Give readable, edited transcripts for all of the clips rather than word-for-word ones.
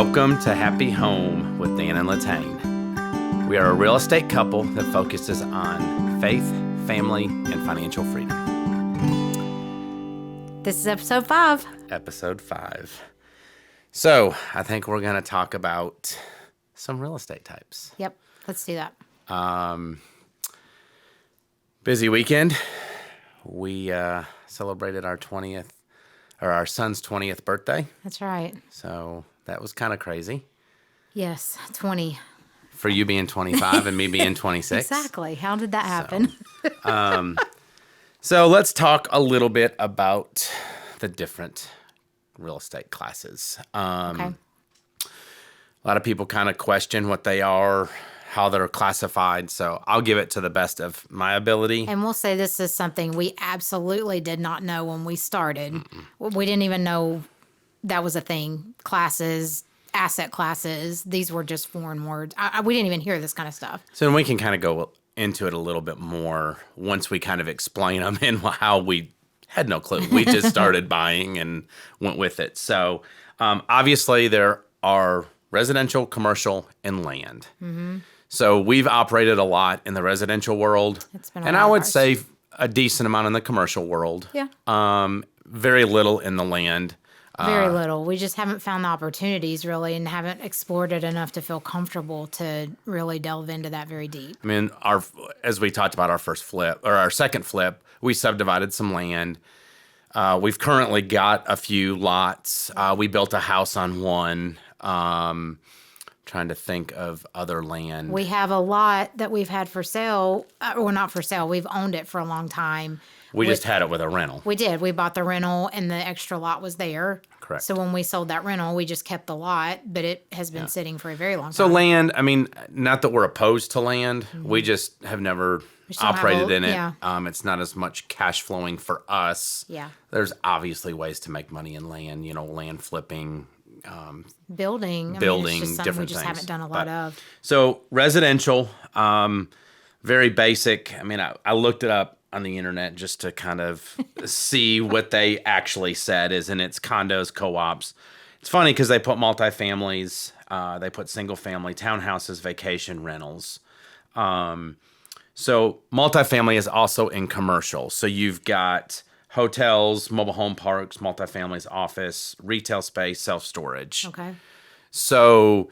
Welcome to Happy Home with Dan and LaTane. We are a real estate couple that focuses on faith, family, and financial freedom. This is episode 5. Episode 5. So, I think we're going to talk about some real estate types. Yep, let's do that. Busy weekend. We celebrated our son's 20th birthday. That's right. So, that was kind of crazy. Yes, 20. For you being 25 and me being 26. Exactly. How did that happen? So let's talk a little bit about the different real estate classes. Okay. A lot of people kind of question what they are, how they're classified. So I'll give it to the best of my ability. And we'll say this is something we absolutely did not know when we started. We didn't even know that was a thing. Classes, asset classes, these were just foreign words. We didn't even hear this kind of stuff. So we can kind of go into it a little bit more once we kind of explain them and how we had no clue. We just started buying and went with it. So obviously there are residential, commercial, and land. Mm-hmm. So we've operated a lot in the residential world. It's been a and lot I of would ours. say a decent amount in the commercial world. Yeah. Very little in the land. Very little. We just haven't found the opportunities really and haven't explored it enough to feel comfortable to really delve into that very deep. I mean, as we talked about our second flip, we subdivided some land. We've currently got a few lots. We built a house on one. Trying to think of other land. We have a lot that we've had for sale, or not for sale. We've owned it for a long time. We just had it with a rental. We did. We bought the rental, and the extra lot was there. Correct. So when we sold that rental, we just kept the lot, but it has been sitting for a very long time. So land, I mean, not that we're opposed to land. We just have never operated in it. Yeah. It's not as much cash flowing for us. Yeah. There's obviously ways to make money in land, land flipping. Building. It's Building, just something different we just things. haven't done a lot of. So residential, very basic. I mean, I looked it up on the internet just to kind of see what they actually said and it's condos, co-ops. It's funny because they put multifamilies, they put single family, townhouses, vacation rentals. So multifamily is also in commercial. So you've got hotels, mobile home parks, multifamilies, office, retail space, self-storage. Okay. So,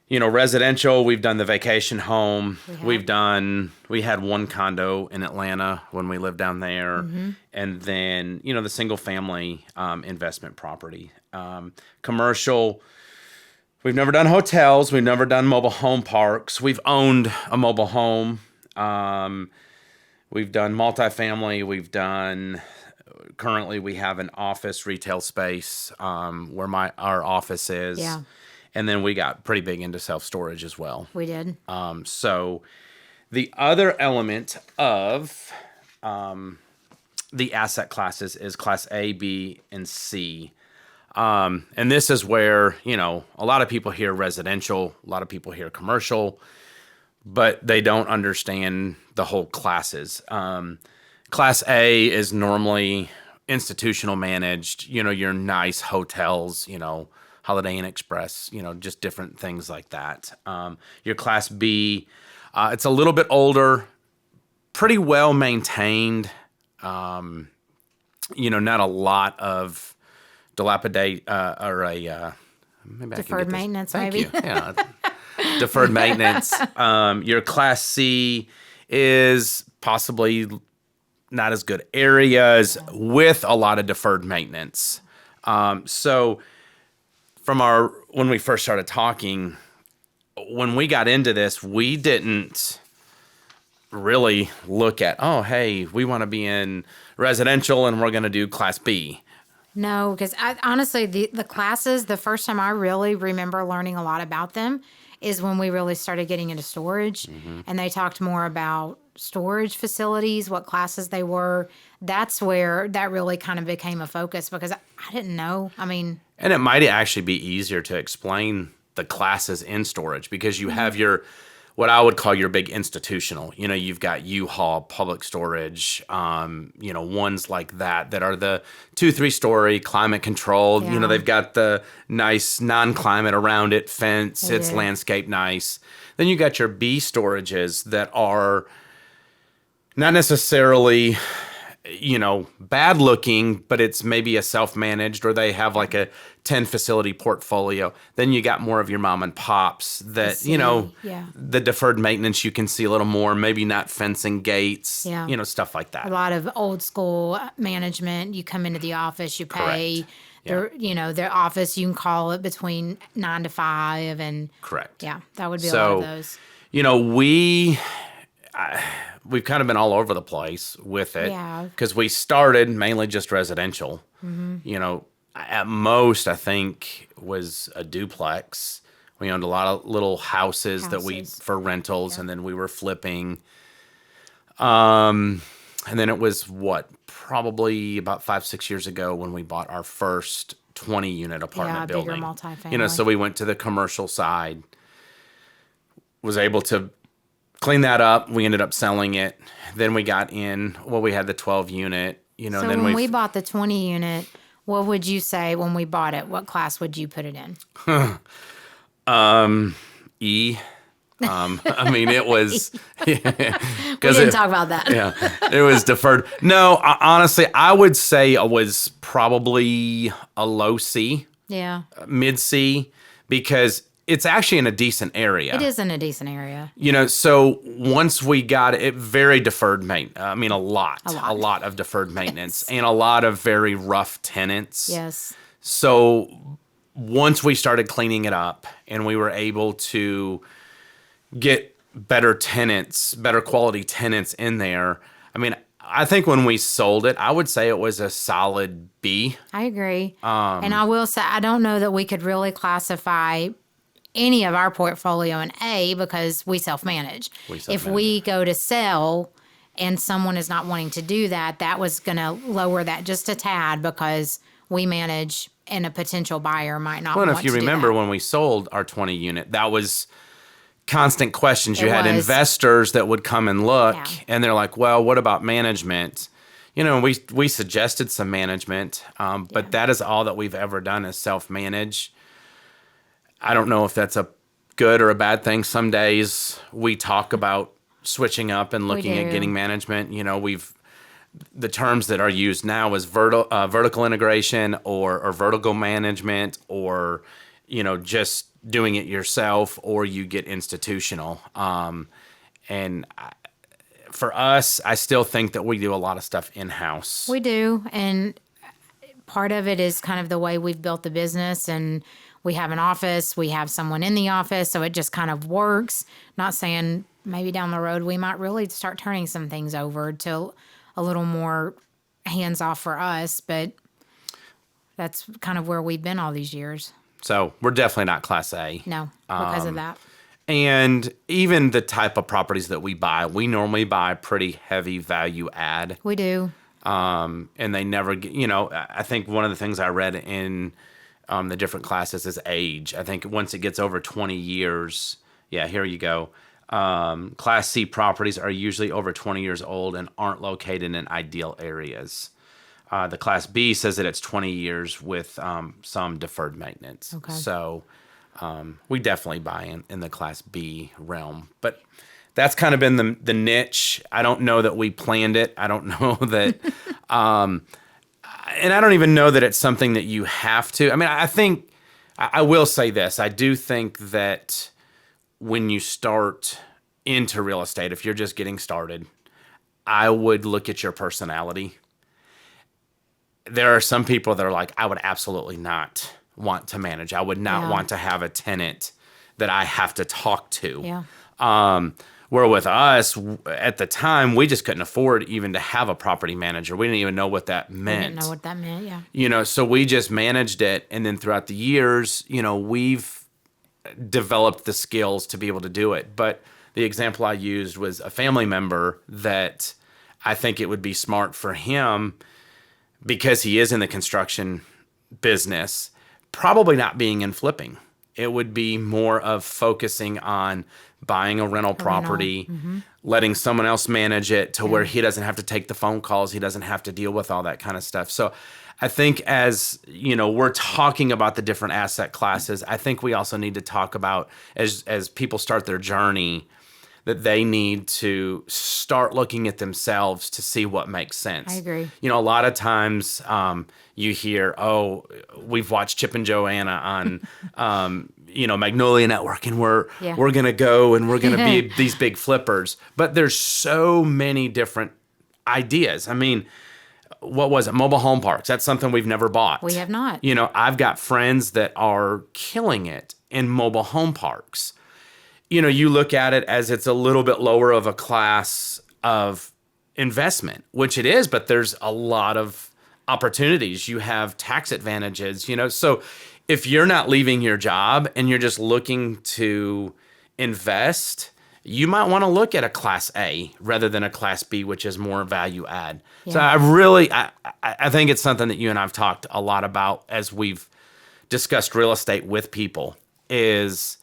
residential, we've done the vacation home. We had one condo in Atlanta when we lived down there. Mm-hmm. And then, the single family investment property. Commercial, we've never done hotels. We've never done mobile home parks. We've owned a mobile home. We've done multifamily. Currently we have an office retail space where our office is. Yeah. And then we got pretty big into self-storage as well. We did. So the other element of the asset classes is class A, B, and C. And this is where, a lot of people hear residential, a lot of people hear commercial, but they don't understand the whole classes. Class A is normally institutional managed, your nice hotels, Holiday Inn Express, just different things like that. Your Class B, it's a little bit older, pretty well maintained, not a lot of dilapidate Deferred maintenance, Thank maybe. you. Yeah, deferred maintenance. Your Class C is possibly not as good areas with a lot of deferred maintenance. So when we first started talking, when we got into this, we didn't really look at, we want to be in residential and we're going to do Class B. No, because honestly, the classes, the first time I really remember learning a lot about them is when we really started getting into storage. Mm-hmm. And they talked more about storage facilities, what classes they were. That's where that really kind of became a focus because I didn't know. And it might actually be easier to explain the classes in storage because you have what I would call your big institutional. You know, you've got U-Haul, Public Storage, you know, ones like that are the 2-3 story, climate controlled. You know, Yeah. they've got the nice non-climate around it, fence, They it's do. landscape nice. Then you got your B storages that are not necessarily, you know, bad looking, but it's maybe a self-managed, or they have like a 10 facility portfolio. Then you got more of your mom and pops that, you know, Yeah. the deferred maintenance you can see a little more, maybe not fencing gates, Yeah. you know, stuff like A that. lot of old school management. You come into the office, you pay. Correct. Yeah. Their office, you can call it between 9 to 5. And Correct. yeah, that would be a lot of So, those. you know, we've kind of been all over the place with it Yeah. because we started mainly just residential. You know, at most, I think, was a duplex. We owned a lot of little houses that we Houses. for rentals, and then we were flipping. And then it was probably about 5-6 years ago when we bought our first 20-unit apartment Yeah, a bigger building. multifamily. You know, so we went to the commercial side, was able to clean that up. We ended up selling it. Then we got in, we had the 12-unit, you know, So and then when we bought the 20 unit, what would you say when we bought it? What class would you put it in? E. I mean, it was, We didn't talk about that. yeah, it was deferred. No, honestly, I would say it was probably a low C, Yeah. mid C, because it's actually in a decent area. It is in a decent area. You know, so once we got it, very deferred maintenance. I mean, a lot of deferred maintenance and a lot of very rough tenants. Yes. So once we started cleaning it up and we were able to get better tenants, better quality tenants in there, I mean, I think when we sold it, I would say it was a solid B. I agree. And I will say, I don't know that we could really classify any of our portfolio in A because we self-manage. If we go to sell and someone is not wanting to do that, that was going to lower that just a tad because we manage and a potential buyer might not want Well, to and if you do remember that. when we sold our 20 unit, that was constant questions. You It had was. investors that would come and look, Yeah. and they're like, well, what about management? You know, we suggested some management, but that is all that we've ever done is self-manage. I don't know if that's a good or a bad thing. Some days we talk about switching up and looking at do. getting management. You know, the terms that are used now is vertical integration or vertical management, or, you know, just doing it yourself, or you get institutional. For us, I still think that we do a lot of stuff in-house. We do. And part of it is kind of the way we've built the business, and we have an office, we have someone in the office, so it just kind of works. Not saying maybe down the road we might really start turning some things over to a little more hands off for us, but that's kind of where we've been all these years. So we're definitely not Class A. No, because of that. And even the type of properties that we buy, we normally buy pretty heavy value add. We do. And they never get, you know, I think one of the things I read in the different classes is age. I think once it gets over 20 years, here you go. Class C properties are usually over 20 years old and aren't located in ideal areas. The Class B says that it's 20 years with some deferred maintenance. Okay. So we definitely buy in the Class B realm. But that's kind of been the niche. I don't know that we planned it. I don't know that... and I don't even know that it's something that you have to. I mean, I think... I will say this. I do think that when you start into real estate, if you're just getting started, I would look at your personality. There are some people that are like, I would absolutely not want to manage. I would not want to have a tenant that I have to talk to. Yeah. Where with us, at the time, we just couldn't afford even to have a property manager. We didn't even know what that meant. I didn't know what that meant, yeah. You know, so we just managed it. And then throughout the years, you know, we've developed the skills to be able to do it. But the example I used was a family member that I think it would be smart for him, because he is in the construction business, probably not being in flipping. It would be more of focusing on buying a rental property, letting someone else manage it to where he doesn't have to take the phone calls, he doesn't have to deal with all that kind of stuff. So I think as, we're talking about the different asset classes, I think we also need to talk about as people start their journey that they need to start looking at themselves to see what makes sense. I agree. A lot of times you hear, oh, we've watched Chip and Joanna on, Magnolia Network, and we're going to go and we're going to be these big flippers. But there's so many different ideas. I mean, what was it? Mobile home parks. That's something we've never bought. We have not. I've got friends that are killing it in mobile home parks. You look at it as it's a little bit lower of a class of investment, which it is, but there's a lot of opportunities. You have tax advantages, So if you're not leaving your job and you're just looking to invest, you might want to look at a class A rather than a class B, which is more value add. Yeah. So I think it's something that you and I've talked a lot about as we've discussed real estate with people is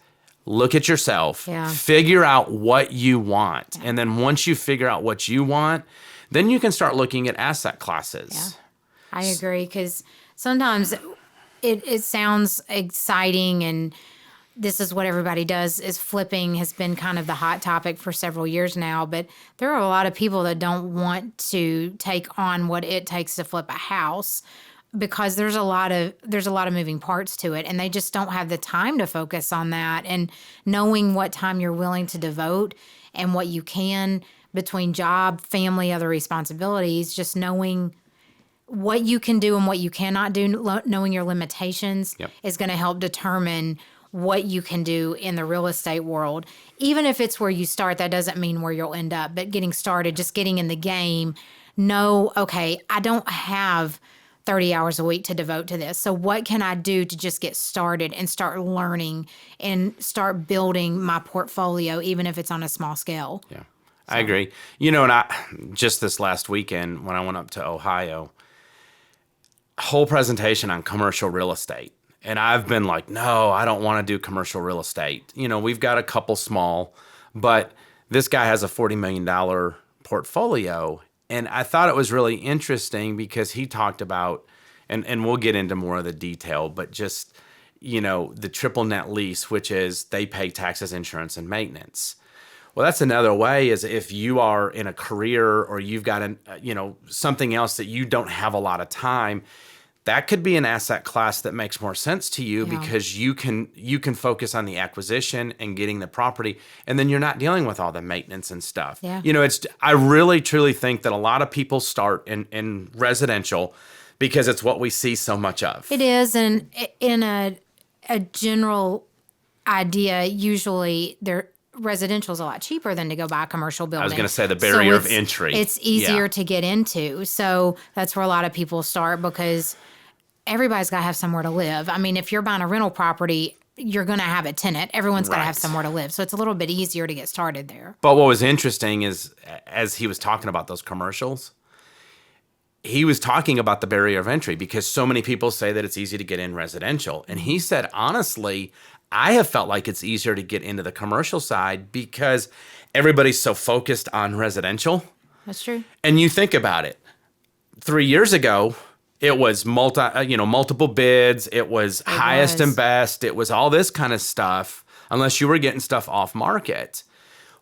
look at yourself, figure out what you want. And then once you figure out what you want, then you can start looking at asset classes. Yeah, I agree. Because sometimes it sounds exciting and this is what everybody does is flipping has been kind of the hot topic for several years now. But there are a lot of people that don't want to take on what it takes to flip a house because there's a lot of moving parts to it, and they just don't have the time to focus on that. And knowing what time you're willing to devote and what you can between job, family, other responsibilities, just knowing what you can do and what you cannot do, knowing your limitations is going to help determine what you can do in the real estate world. Even if it's where you start, that doesn't mean where you'll end up. But getting started, just getting in the game, okay, I don't have 30 hours a week to devote to this. So what can I do to just get started and start learning and start building my portfolio, even if it's on a small scale? Yeah, so. I agree. And just this last weekend when I went up to Ohio, whole presentation on commercial real estate. And I've been like, no, I don't want to do commercial real estate. We've got a couple small, but this guy has a $40 million portfolio. And I thought it was really interesting because he talked about, and we'll get into more of the detail, but just, the triple net lease, which is they pay taxes, insurance, and maintenance. Well, that's another way is if you are in a career or you've got something else that you don't have a lot of time, that could be an asset class that makes more sense to you because you can focus on the acquisition and getting the property, and then you're not dealing with all the maintenance and stuff. Yeah. I really truly think that a lot of people start in residential because it's what we see so much of. It is, and in a general idea, usually residential is a lot cheaper than to go buy a commercial building. I was going to say the barrier of entry. It's easier to get into. So that's where a lot of people start because everybody's got to have somewhere to live. I mean, if you're buying a rental property, you're going to have a tenant. Everyone's got to have somewhere to live. So it's a little bit easier to get started there. But what was interesting is as he was talking about those commercials, he was talking about the barrier of entry because so many people say that it's easy to get in residential. And he said, honestly, I have felt like it's easier to get into the commercial side because everybody's so focused on residential. That's true. And you think about it. 3 years ago, it was multiple bids. It was highest and best. It was all this kind of stuff, unless you were getting stuff off market.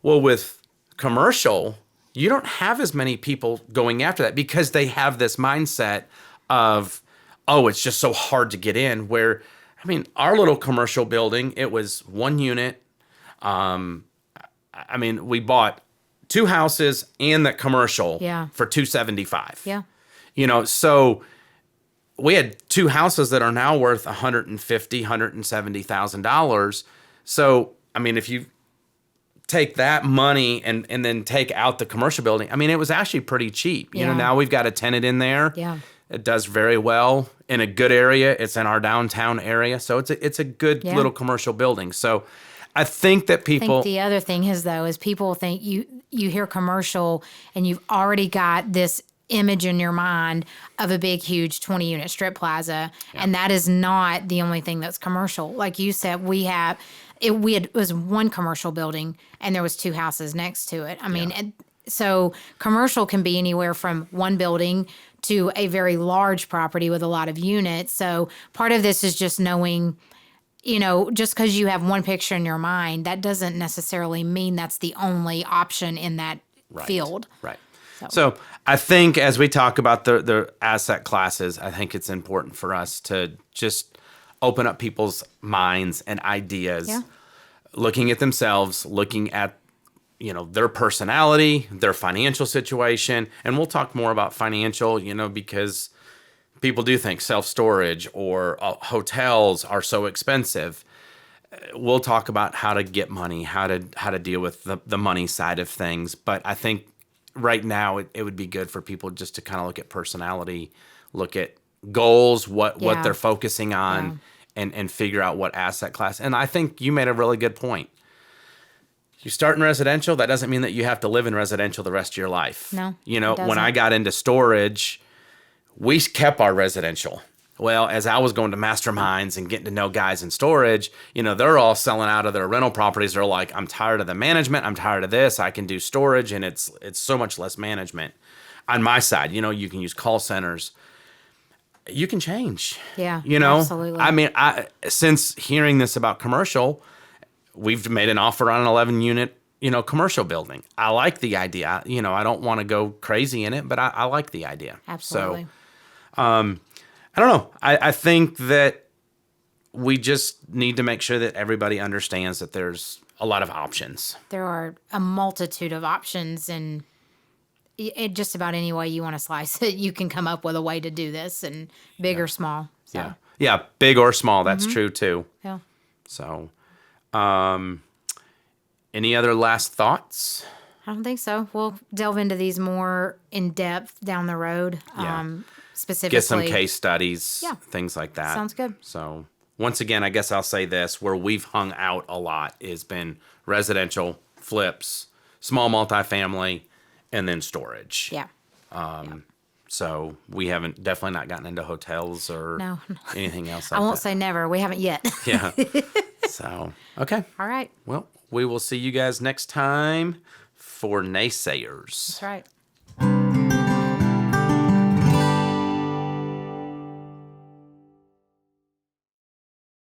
Well, with commercial, you don't have as many people going after that because they have this mindset of, oh, it's just so hard to get in. Where, I mean, our little commercial building, it was one unit. We bought 2 houses and that commercial for $275. Yeah. So we had 2 houses that are now worth $150,000, $170,000. So, if you take that money and then take out the commercial building, it was actually pretty cheap. Now we've got a tenant in there. Yeah. It does very well in a good area. It's in our downtown area. So it's a good little commercial building. So I think that people... I think the other thing is people think you hear commercial and you've already got this image in your mind of a big, huge 20-unit strip plaza. Yeah. And that is not the only thing that's commercial. Like you said, it was one commercial building and there was 2 houses next to it. I mean, so commercial can be anywhere from one building to a very large property with a lot of units. So part of this is just knowing, just because you have one picture in your mind, that doesn't necessarily mean that's the only option in that field. Right. So I think as we talk about the asset classes, I think it's important for us to just open up people's minds and ideas, looking at themselves, looking at their personality, their financial situation. And we'll talk more about financial, because people do think self-storage or hotels are so expensive. We'll talk about how to get money, how to deal with the money side of things. But I think right now it would be good for people just to kind of look at personality, look at goals, what they're focusing on, and figure out what asset class. And I think you made a really good point. You start in residential, that doesn't mean that you have to live in residential the rest of your life. No, when I got into storage, we kept our residential. Well, as I was going to masterminds and getting to know guys in storage, they're all selling out of their rental properties. They're like, I'm tired of the management. I'm tired of this. I can do storage, and it's so much less management. On my side, you can use call centers. You can change. Yeah, absolutely. I mean, since hearing this about commercial, we've made an offer on an 11-unit, commercial building. I like the idea. I don't want to go crazy in it, but I like the idea. Absolutely. So, I don't know. I think that we just need to make sure that everybody understands that there's a lot of options. There are a multitude of options, and just about any way you want to slice it, you can come up with a way to do this, and big or small. So. Yeah, big or small. That's true too. Yeah. So, any other last thoughts? I don't think so. We'll delve into these more in depth down the road. Specifically, get some case studies, things like that. Sounds good. So once again, I guess I'll say this, where we've hung out a lot has been residential, flips, small multifamily, and then storage. Yeah. So we haven't definitely not gotten into hotels or anything else like that. I won't say never. We haven't yet. Yeah. So, okay. All right. Well, we will see you guys next time for Naysayers. That's right.